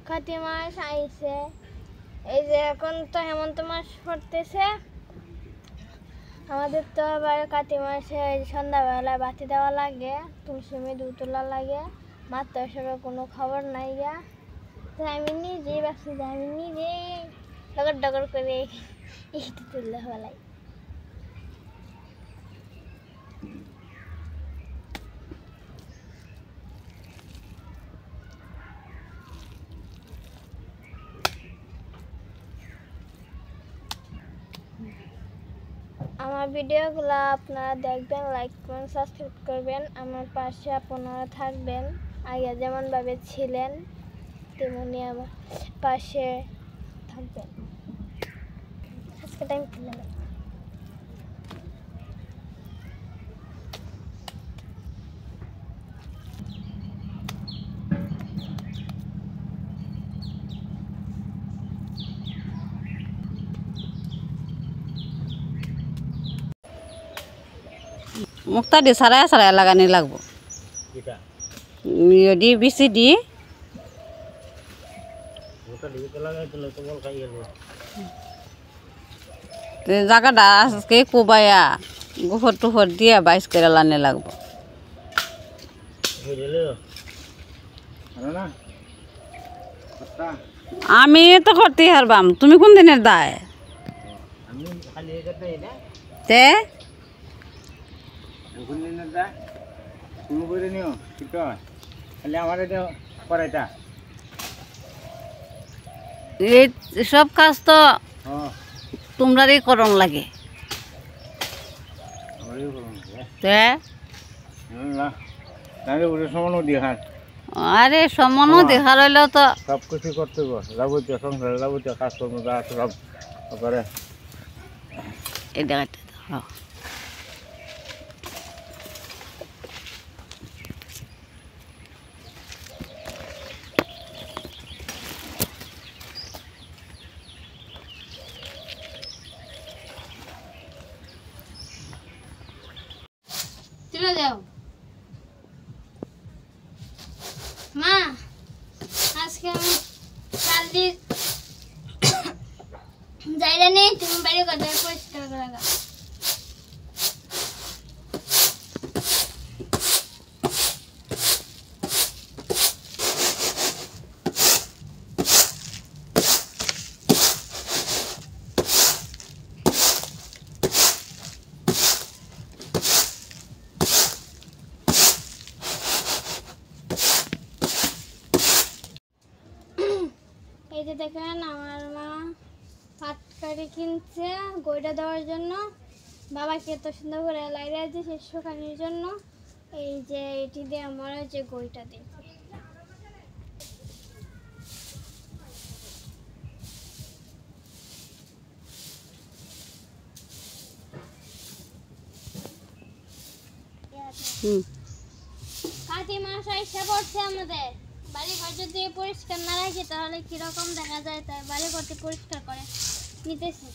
কাতি মাস আইছে, এই যে এখন তো হেমন্ত মাস পড়তেছে। আমাদের তো আবার কাতি মাসে সন্ধ্যাবেলায় বাতি দেওয়া লাগে, তুলসী দুধ তোলা লাগে, মাত্র এসবের কোনো খবর নাই গা। তো আমি নিজেই ভাবছি যে আমি নিজেই ডগর ডগর করে ইটি তুললে ফেলাই। আমার ভিডিওগুলো আপনারা দেখবেন, লাইক করবেন, সাবস্ক্রাইব করবেন, আমার পাশে আপনারা থাকবেন। আগে যেমনভাবে ছিলেন তেমনি আমার পাশে থাকবেন। আজকে টাইম খুলে নেই। মুক্তা দিয়ে সারায় সারায় লাগানি লাগবো ডি বিসি ডি জায়গাটা আজকে কোবাইয়া গোফর টুফর দিয়ে বাইশ করে লানে লাগবো। আমি তো করতে হারবাম, তুমি কোন দিনের দায় তে সব কাজ তো তোমরারই করন লাগে। আরে সমানও দেখা রইলেও তো সব কিছু করতে যাবতীয় সংসারে যাবতীয় কাজকর্ম যা আছে সব করে। এটা চলে যাও মা। আজকে আমি কাল দিয়ে যাইলে নেই, তুমি বাইরে কথা পরিষ্কার করে রাখা। এই যে দেখেন আমার মা পাটকারি কিনছে গইটা দেওয়ার জন্য, বাবাকে এত সুন্দর করে লাইরে আছে সে শুকানোর জন্য। এই যে এটি দিয়ে আমরা যে গইটা দিয়েছি। কাতি মাস এসে পড়ছে আমাদের। বাড়ি ঘর যদি পরিষ্কার না রাখি তাহলে কিরকম দেখা যায়, তাই বাড়ি ঘরটি পরিষ্কার করে নিতেছি।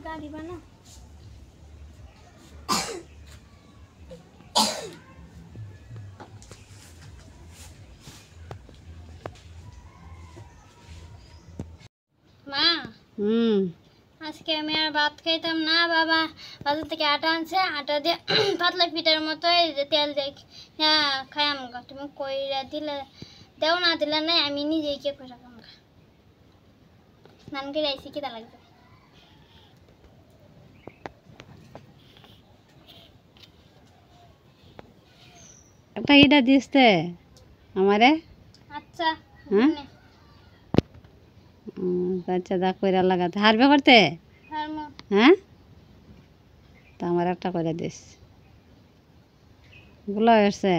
গাড়ি বানা মা। আজকে আমি আর ভাত খাইতাম না, বাবা বাজার থেকে আটা আনছে, আটা দিয়ে পাতলা পিঠার মতো তেল দিয়ে খাইয়াম গা। তুমি কইরা দিলে দেও, না দিলে নাই, আমি নিজেই কে করে খাম গা। স্নান করে আইসি কিতা লাগবে। একটা ইটা দিসতে আমারে। আচ্ছা হ্যাঁ আচ্ছা দা কইরা লাগাতে হারবে করতে। হ্যাঁ তা আমার একটা করে দিস গুলো হয়েছে।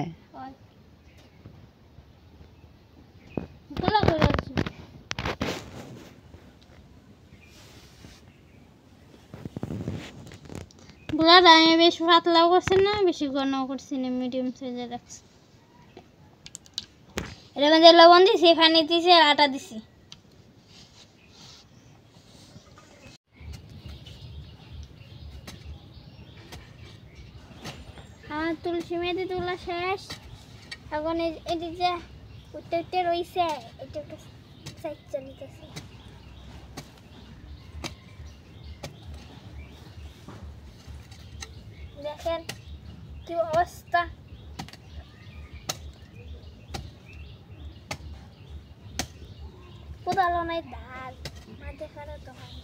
গুলাটা আমি বেশি পাতলাও করছি না বেশি ঘনও করছি না, মিডিয়াম সাইজে রাখছি। এর মধ্যে লবণ দিছি, পানি দিছি আর আটা দিছি। আমার তুলসী মেহেদি তোলা শেষ। এখন এটি যে উঠতে উঠতে রয়েছে, এটা একটা সাইড চালিতেছে। দেখেন কি অবস্থা। কোদালো নাই, ধার মাঝে খারাপ তো হয়।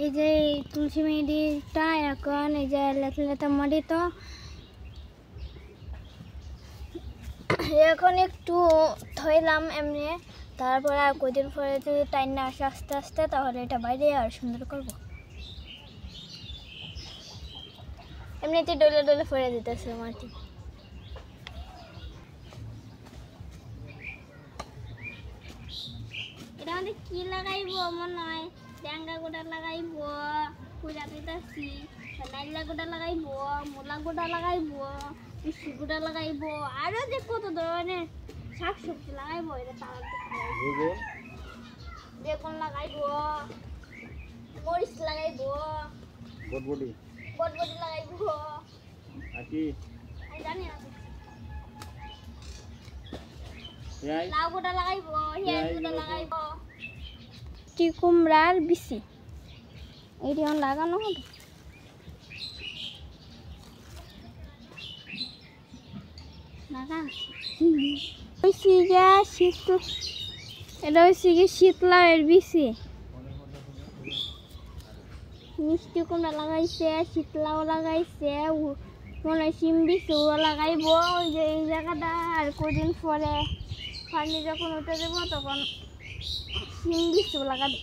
এই যে তুলসী মেহেদিটা এখন এই যে লেতা লেতা মাটি, তো এখন একটু ধুইলাম এমনি, তারপরে আর কদিন পরে যদি টাইম না আসে আস্তে আস্তে, তাহলে এটা বাইরে আর সুন্দর করব। এমনিতে ডলে ডলে ফেলে দিতেছে মাটি। এটা আমাদের কি লাগাইবো মনে হয়, ড্যাঙ্গা গোটা লাগাইবো, পুরা দিতেছি, নাইলা গোটা লাগাইবো, মূলা গোটা লাগাইবো, মিষ্টি গোটা লাগাইবো, আরো যে কত ধরনের শাকসবজি লাগাইবো। এটা তারা বেগুন লাগাইবো, মরিচ লাগাইবো, বটবটি বটবটি লাগাইবো, আকি আমি জানি না। এই লাউ গোটা লাগাইবো, পেঁয়াজ গোটা লাগাইবো, কুমড়ার বিচি এটি এখন লাগানো হবে। এটা হচ্ছে কি শীতলাউয়ের বিচি। মিষ্টি কুমড়া লাগাইছে, শীতলাও লাগাইছে, মনে হয় শিম বিচিও লাগাইবো। ওই যে এই জায়গাটা আর কদিন পরে পানি যখন উঠে দেবো তখন শিম বিচিও লাগাবে।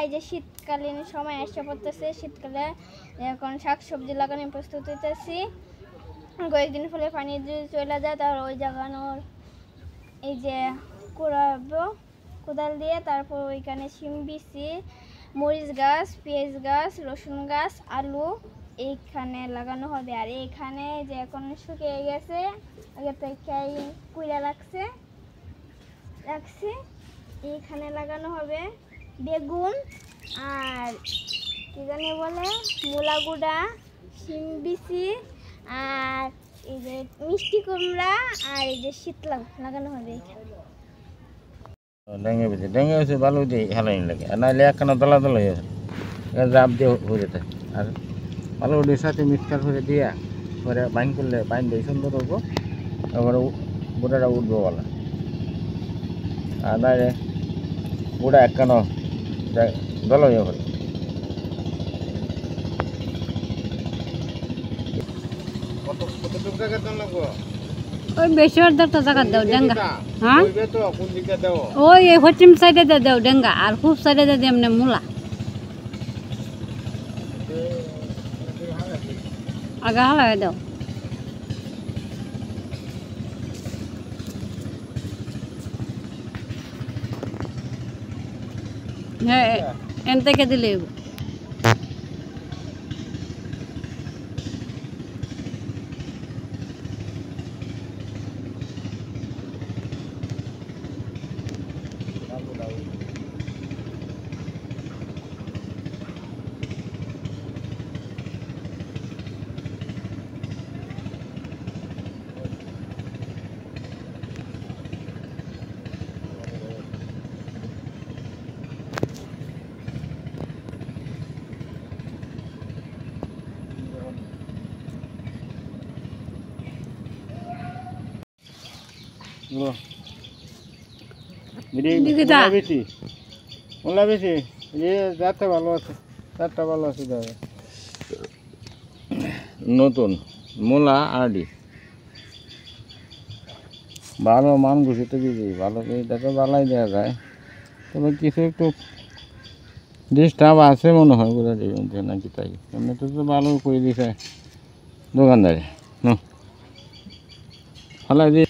এই যে শীতকালীন সময় এসে পড়তেছে, শীতকালে এখন শাকসবজি লাগানোর প্রস্তুত হইতেছি। কয়েকদিন ফলে পানি যদি চলে যায় তাহলে ওই জাগানোর এই যে কুড়াবো কোদাল দিয়ে, তারপর ওইখানে শিম বিচি, মরিচ গাছ, পেঁয়াজ গাছ, রসুন গাছ, আলু এইখানে লাগানো হবে। আর এইখানে যে এখন শুকিয়ে গেছে, আগে থেকে কুইড়া রাখছি, এইখানে লাগানো হবে বেগুন আর কি জানি বলে মূলা গুঁড়া, শিম বিচি আর এই যে মিষ্টি কুমড়া আর এই যে শীতলাউ লাগানো হবে। ডেঙ্গে বেশি ভালো দিয়ে হেলাই লাগে, আর নাহলে একখানা দলা দলা হয়ে যায়, জাপ দিয়ে হয়ে যেতে। আর ভালো দিয়ে সাথে মিক্সচার করে দিয়া পরে বাইন করলে বাইন দিয়ে সুন্দর করবো, তারপরে গোটাটা উঠবো বলা। আর নাহলে গোটা একখানা দলা হয়ে গেল। কতটুকু জায়গা দাম লাগবো? ওই বেশি অর্ধেকটা জায়গা দাও ডেঙ্গা। হ্যাঁ কোন দিকে দাও? ওই পশ্চিম সাইডে দাও ডেঙ্গা, আর পূব সাইডে দিয়ে এমনি মূলা। আগে হালাই দাও। হ্যাঁ এন থেকে দিলে মূলা বেশি যাতে ভালো আছে, চারটা ভালো আছে নতুন মূলা আড়ি ভালো মান ঘুষিতে দিয়েছি, ভালো এটাকে বালাই দেওয়া যায়। তবে কিছু একটু ডিস্টার্ব আছে মনে হয় বোঝা যাবে নাকি, তাই এমনিতে তো ভালো করে দিয়েছে দোকানদারে। ফালাই দিয়ে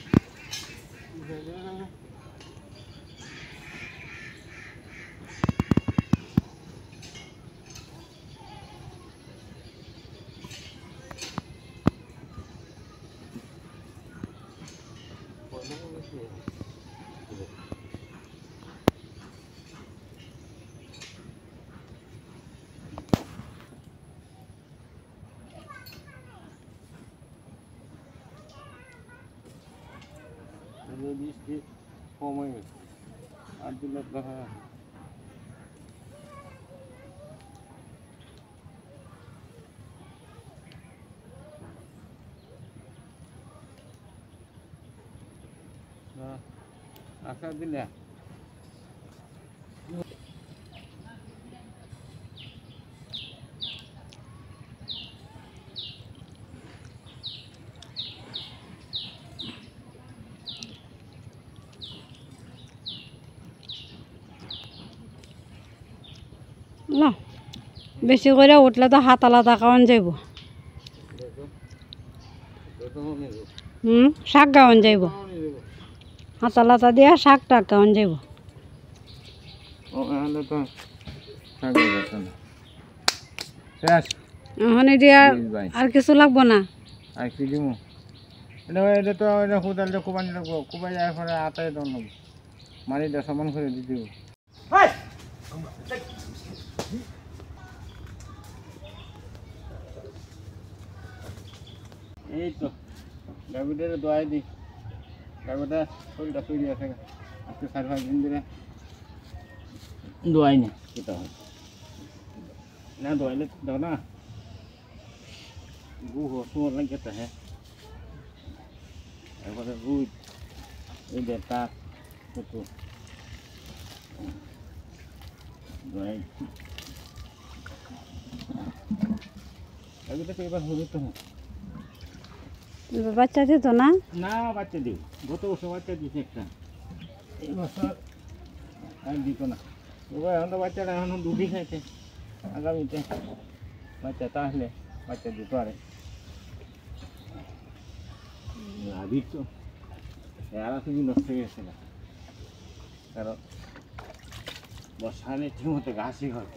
কি কম হয়ে গেছে আর দিলে দেখা আশা দিলে না বেশি করে উঠলে তো হাত আলাদা খাওয়ান যাইব শাক খাওয়ান যাইব হাত আলাদা দিয়া শাক টাক খাওয়ান যাইব এখন এতিয়া আর কিছু লাগবো না আর কি দিব এটা তো কোদাল দিয়ে কোবানি লাগবো কোবাই যাওয়ার পরে আটাই দেওয়া লাগবো মারি দেওয়া সমান করে দিয়ে দিব এই তো গাভিটার দোয়াই দিই গাভিটা শরীরটা তৈরি আছে আজকে 4-5 দিন ধরে দোয়াই না সেটা হয় না দোয়াইলে দাও না গু সময় লাগে তো হ্যাঁ এবারে রুই এই বেটা কত দোয়াই গাভিটাকে এবার হবে তো বাচ্চা দিত না না বাচ্চা দিও গত বছর বাচ্চা দিয়েছে একটা এই বছর আর দিত না এবার এখন তো বাচ্চাটা এখন দুধই খাইছে আগামীতে বাচ্চা তাহলে বাচ্চা দিত আরে ভাবির তো এরা তুমি নষ্ট হয়ে গেছে না কারণ বর্ষানে ঠিক মতো ঘাসই হয়